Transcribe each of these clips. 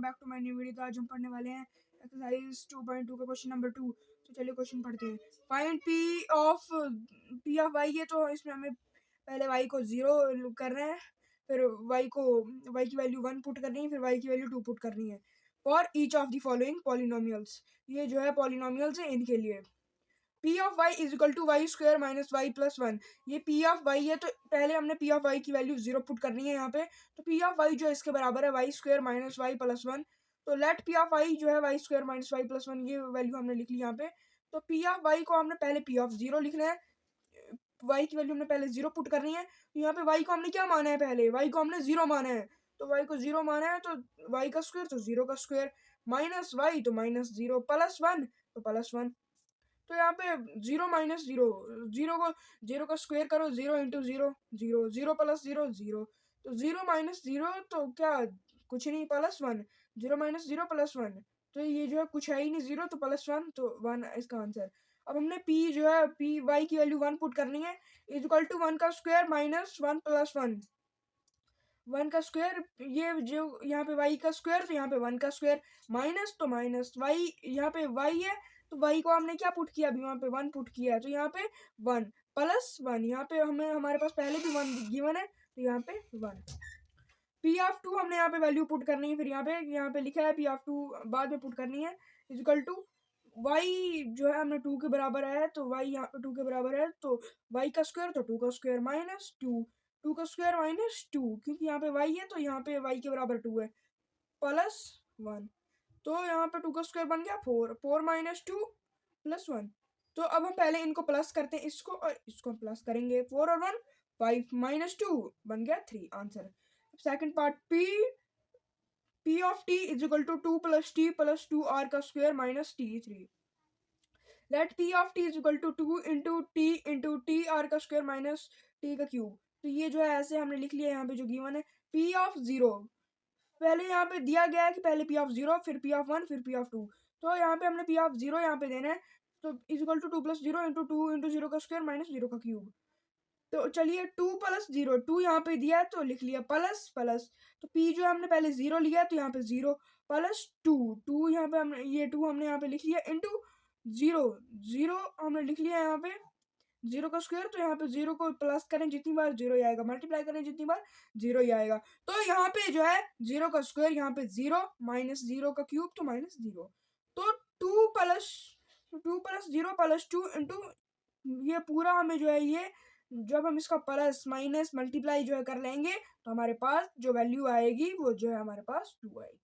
Back to my new video. तो आज हम पढ़ने वाले हैं एक्सरसाइज 2.2 का क्वेश्चन नंबर 2। तो चलिए क्वेश्चन पढ़ते हैं। फाइंड पी ऑफ वाई है, तो इसमें हमें पहले वाई को 0 कर रहे हैं, फिर वाई की वैल्यू 1 पुट करनी है, फिर वाई की वैल्यू 2 पुट करनी है for each of the following polynomials. ये जो है पॉलिनोमियल्स है, इनके लिए P of Y is equal to Y square minus Y plus 1। ये पी ऑफ वाई है, तो पहले हमने पी ऑफ वाई की वैल्यू 0 पुट करनी है यहाँ पे। तो पी ऑफ वाई जो है इसके बराबर है Y square minus Y plus 1। तो लेट पी ऑफ वाई जो है Y square minus Y plus 1, ये वैल्यू हमने लिख ली यहाँ पे। तो पी ऑफ वाई को हमने पहले पी ऑफ 0 लिखना है, वाई की वैल्यू हमने पहले 0 पुट करनी है। तो यहाँ पे वाई को हमने क्या माना है, पहले वाई को हमने 0 माना है। तो वाई को 0 माना है, तो वाई का स्क्वायर तो 0 का स्क्वायर, माइनस वाई तो माइनस 0, प्लस 1 तो प्लस 1। तो यहाँ पे 0 माइनस 0, 0 का स्क्वायर करो, 0 इंटू 0 0, 0 प्लस 0 0, तो 0 माइनस 0 तो क्या कुछ नहीं, प्लस 1, 0 माइनस 0 प्लस 1, तो ये जो है कुछ है ही नहीं, 0 तो प्लस 1 तो 1 इसका आंसर। अब हमने p जो है p y की वैल्यू 1 पुट करनी है, इज इक्वल टू 1 का स्क्वायर माइनस 1 प्लस 1। 1 का स्क्वायर, ये जो यहाँ पे y का स्क्वायर, तो यहाँ पे 1 का स्क्वायर, माइनस तो माइनस y, यहाँ पे y है तो y को हमने क्या पुट किया, अभी वहाँ पे 1 पुट किया है, तो यहाँ पे 1 प्लस 1, यहाँ पे हमारे पास पहले भी 1 गिवन है, तो यहाँ पे 1। पी ऑफ 2 हमने यहाँ पे वैल्यू पुट करनी है, फिर यहाँ पे लिखा है पी ऑफ 2 बाद में पुट करनी है, इज इक्वल टू y जो है हमने 2 के बराबर है, तो y यहाँ पे 2 के बराबर है, तो y का स्क्वायर तो 2 का स्क्वायर माइनस 2 का स्क्वायर माइनस 2, क्योंकि यहाँ पे y है तो यहाँ पे y के बराबर 2 है, प्लस 1। तो यहाँ पे 2 का स्क्वायर बन गया 4 माइनस 2 प्लस 1। तो अब हम पहले इनको प्लस करते हैं, इसको और इसको प्लस करेंगे, 4 और 1 5 माइनस 2 बन गया 3, answer. Second part, p of t is equal to 2 plus t plus 2r का square minus t3। Let p of t is equal to 2 into t r का स्क्वायर माइनस t का cube. तो ये जो है ऐसे हमने लिख लिया, यहाँ पे जो गिवन है p of 0, पहले यहाँ पे दिया गया है कि पहले p of 0 फिर p of 1 फिर p of 2, तो यहाँ पे हमने p of 0 यहाँ पे देना है, तो is equal to 2 plus 0 into 2 into 0 का स्क्वायर माइनस 0 का क्यूब। तो चलिए 2 प्लस 0, 2 यहाँ पे दिया है तो लिख लिया प्लस प्लस, तो p जो है हमने पहले 0 लिया तो यहाँ पे 0 प्लस 2 यहाँ पे हमने ये 2 हमने यहाँ पे लिख लिया इंटू 0 हमने लिख लिया यहाँ पे 0 का स्क्वायर, तो यहाँ पे 0 को प्लस करें जितनी बार 0 ही आएगा, मल्टीप्लाई करें जितनी बार 0 ही आएगा। तो यहाँ पे जो है 0 का स्क्वायर, यहाँ पे 0 माइनस 0 का क्यूब तो माइनस 0, तो 2 प्लस 0 प्लस 2 इंटू ये पूरा हमें जो है ये जब हम इसका प्लस माइनस मल्टीप्लाई जो है कर लेंगे, तो हमारे पास जो वैल्यू आएगी वो जो है हमारे पास 2 आएगी।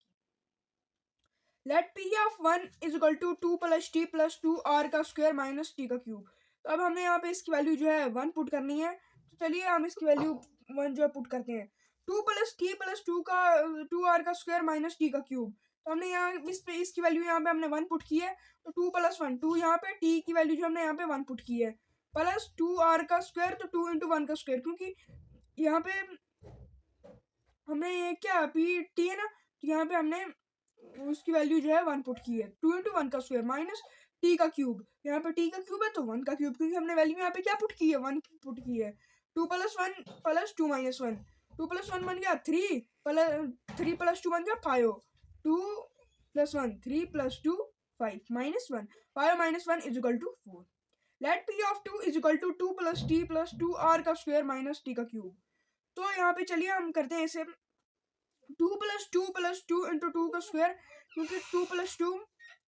Let p of 1 is equal to 2 plus T plus 2r का स्क्वायर माइनस टी का क्यूब। तो अब हमने यहाँ पे इसकी वैल्यू जो है 1 पुट करनी है, तो चलिए हम इसकी वैल्यू 1 जो है पुट करते हैं। 2 प्लस टी प्लस 2r का स्क्वायर माइनस टी का क्यूब, तो हमने यहाँ इसकी वैल्यू यहाँ पे हमने 1 पुट की है, तो 2 प्लस 1 2, यहाँ पे टी की वैल्यू जो हमने यहाँ पे 1 पुट की है, प्लस 2r का स्क्वायर तो 2 इंटू 1 का स्क्वायर, क्योंकि यहाँ पे हमने ये क्या पी टी है ना, तो यहाँ पे हमने उसकी वैल्यू जो है 1 पुट की है, 2 इंटू 1 का स्क्वायर माइनस टी का क्यूब, यहाँ पे टी का क्यूब है तो 1 का क्यूब, क्योंकि हमने वैल्यू यहाँ पे क्या पुट की है 1 पुट की है। 2 प्लस 1 प्लस 2 माइनस 1, 2 प्लस 1 बन गया 3 प्लस 2 बन गया 5, 2 plus 1 3 plus 2 5 minus 1, 5 minus 1 is equal to 4। Let P of 2 is equal to 2 plus T plus 2r का स्क्वायर माइनस टी का क्यूब। तो यहाँ पे चलिए हम करते हैं इसे 2 प्लस 2 इंटू 2 का स्क्वायर, क्योंकि 2 प्लस 2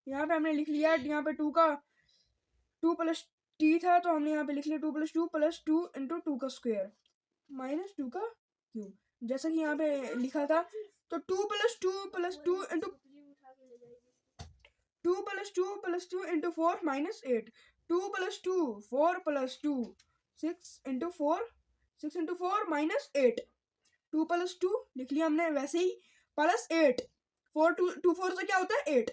यहाँ पे हमने लिख लिया, यहाँ पे 2 प्लस टी था तो हमने यहाँ पे लिख लिया 2 प्लस 2 इंटू 2 का स्क्वायर माइनस 2 का क्यूब, जैसा कि यहाँ पे लिखा था। तो 2 plus 2 into 2 into 4 minus 8, 2 plus 2 4 plus 2 6 into 4 minus 8, 2 plus 2 लिख लिया हमने, वैसे ही प्लस 8, 2 4 से क्या होता है 8,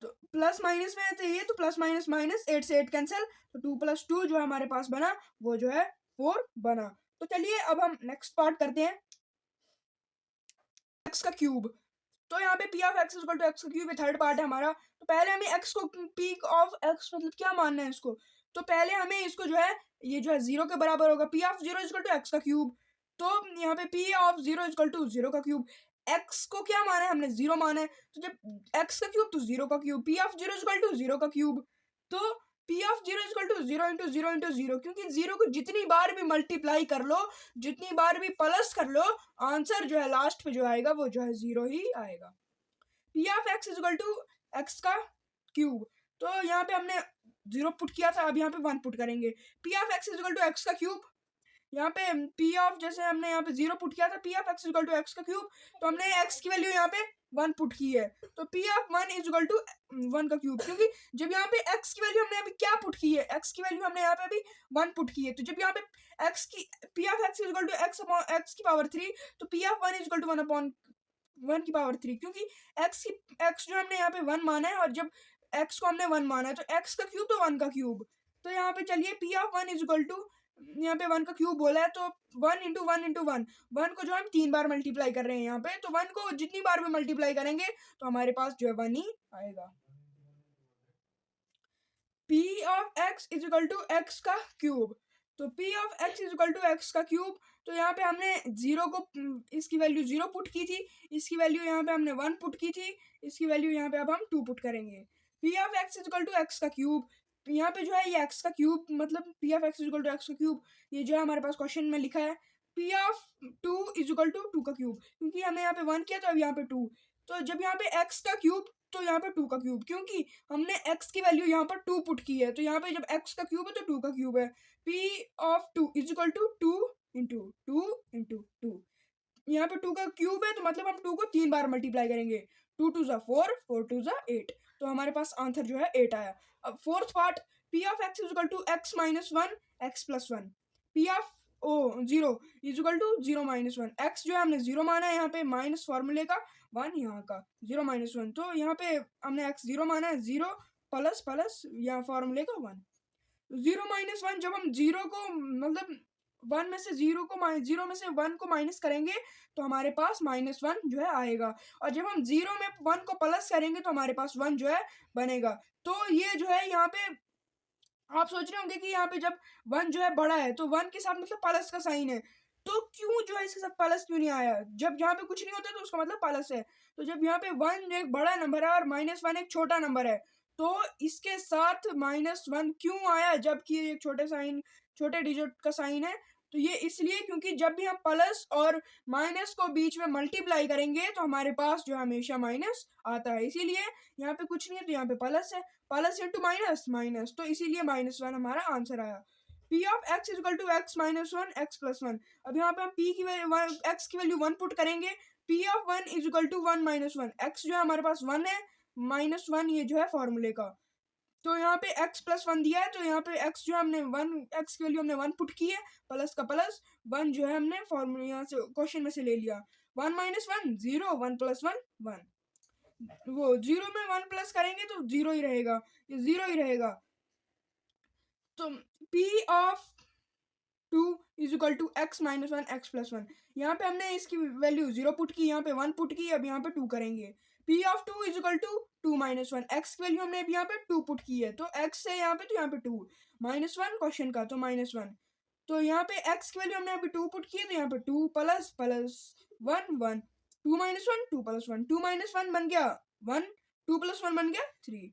तो प्लस माइनस में तो ये तो प्लस माइनस माइनस 8 से 8 कैंसिल, तो 2 प्लस 2 जो हमारे पास बना वो जो है 4 बना। तो चलिए अब हम नेक्स्ट पार्ट करते हैं, x का क्यूब। तो यहाँ पे p of x equal to x का क्यूब, थर्ड पार्ट है हमारा। तो पहले हमें x को p ऑफ x मतलब क्या मानना है इसको, तो पहले हमें इसको जो है ये जो है 0 के बराबर होगा, p of 0 equal to x का क्यूब, तो यहाँ पे p ऑफ 0 इक्वल टू 0 का क्यूब। एक्स को क्या माना है हमने, जीरो माना है, तो जब एक्स का क्यूब तो जीरो का cube, P of zero equal to zero का क्यूब, तो P of zero equal to zero into zero, क्योंकि जीरो को जितनी बार भी मल्टीप्लाई कर लो, जितनी बार भी प्लस कर लो, आंसर जो है लास्ट पे जो आएगा वो जो है जीरो ही आएगा। P of X equal to X का क्यूब, तो यहाँ पे हमने जीरो पुट किया था, अब यहाँ पे वन पुट करेंगे। P of X equal to X का क्यूब, यहाँ पे पी ऑफ जैसे हमने यहाँ पे जीरो पुट किया था, P of X equal to X का क्यूब, तो हमने एक्स की वैल्यू यहाँ पे वन पुट की है, तो P of one is equal to one का क्यूब, क्योंकि जब यहाँ पे एक्स की वैल्यू हमने अभी क्या पुट की है, एक्स की वैल्यू हमने यहाँ पे अभी वन पुट की है, तो जब यहाँ पे एक्स की P of X is equal to X upon X की पावर थ्री, तो P of one is equal to one upon one की पावर थ्री, क्योंकि एक्स जो हमने यहाँ पे वन माना है, और जब एक्स को हमने वन माना है तो एक्स का क्यूब तो वन का क्यूब, तो यहाँ पे चलिए P of one is equal to, यहाँ पे वन का क्यूब बोला है, तो वन इंटू वन, वन को जो हम 3 बार मल्टीप्लाई कर रहे हैं यहाँ पे, तो वन को जितनी बार भी मल्टीप्लाई करेंगे तो हमारे पास जो है वन ही आएगा। P of X is equal to X का क्यूब, तो P of X is equal to X का क्यूब, तो यहाँ पे हमने जीरो को, इसकी वैल्यू जीरो पुट की थी, इसकी वैल्यू यहाँ पे हमने वन पुट की थी, इसकी वैल्यू यहाँ पे अब हम टू पुट करेंगे। P of X is equal to X का क्यूब, यहाँ पे जो है ये एक्स का क्यूब, मतलब P of X is equal to X का क्यूब, ये जो है हमारे पास क्वेश्चन में लिखा है। P of two is equal to two का क्यूब, क्योंकि हमने यहाँ पे वन किया तो अब यहाँ पे टू, तो जब यहाँ पे एक्स का क्यूब तो यहाँ पे टू का क्यूब, क्योंकि हमने x की वैल्यू यहाँ पर टू पुट की है, तो यहाँ पे जब x का क्यूब है तो टू का क्यूब है। p of two is equal to two into two, यहाँ पे टू का क्यूब है तो मतलब हम टू को 3 बार मल्टीप्लाई करेंगे, टू टू ज़ा फोर, फोर टू ज़ा एट, तो हमारे पास आंसर जो है 8 आया। अब fourth part, p of x is equal to X minus one X plus one, P of zero is equal to zero minus one, X जो है हमने जीरो माना है यहाँ पे, माइनस फॉर्मूले का वन यहाँ का जीरो माइनस वन, तो यहाँ पे हमने एक्स जीरो माना है, जीरो प्लस प्लस यहाँ फॉर्मूले का वन, जीरो माइनस वन, जब हम जीरो को मतलब वन में से जीरो को जीरो में से वन को माइनस करेंगे तो हमारे पास माइनस वन जो है आएगा, और जब हम जीरो में वन को प्लस करेंगे तो हमारे पास वन जो है बनेगा। तो ये जो है यहाँ पे आप सोच रहे होंगे कि यहाँ पे जब वन जो है बड़ा है तो वन के साथ मतलब प्लस का साइन है, तो क्यों जो है इसके साथ प्लस क्यों नहीं आया, जब यहाँ पे कुछ नहीं होता तो उसका मतलब प्लस है, तो जब यहाँ पे वन एक बड़ा नंबर है और माइनस वन एक छोटा नंबर है, तो इसके साथ माइनस वन क्यों आया जबकि एक छोटे डिजिट का साइन है, तो ये इसलिए क्योंकि जब भी हम प्लस और माइनस को बीच में मल्टीप्लाई करेंगे तो हमारे पास जो हमेशा माइनस आता है, इसीलिए यहाँ पे कुछ नहीं है तो यहाँ पे प्लस है, प्लस इंटू माइनस माइनस, तो इसीलिए माइनस वन हमारा आंसर आया। P of X is equal to X minus one X plus one, अब यहाँ पे हम पी की एक्स की वैल्यू वन पुट करेंगे, P of one is equal to one minus one, X जो है हमारे पास वन है, माइनस वन ये जो है फॉर्मूले का, तो यहाँ पे x प्लस वन दिया है, तो यहाँ पे x जो हमने वन, x की वैल्यू हमने वन पुट की है, प्लस का प्लस वन जो है हमने फॉर्मूला यहाँ से क्वेश्चन में से ले लिया, one minus one zero, one plus one one, वो जीरो में वन प्लस करेंगे तो जीरो ही रहेगा, ये जीरो ही रहेगा, तो p of two is equal to X minus one X plus one, यहाँ पे हमने इसकी वैल्यू जीरो पुट की, यहाँ पे वन पुट की, अब यहाँ पे टू करेंगे, p of two is equal to two minus one, X की वैल्यू हमने अभी यहाँ पे टू पुट की है, तो x से यहाँ पे तो यहाँ पे टू, माइनस वन क्वेश्चन का तो माइनस वन, तो यहाँ पे x की वैल्यू हमने अभी टू पुट की है, तो यहाँ पे two plus plus one one, two minus one two plus one, two minus one बन गया वन, टू प्लस वन बन गया थ्री,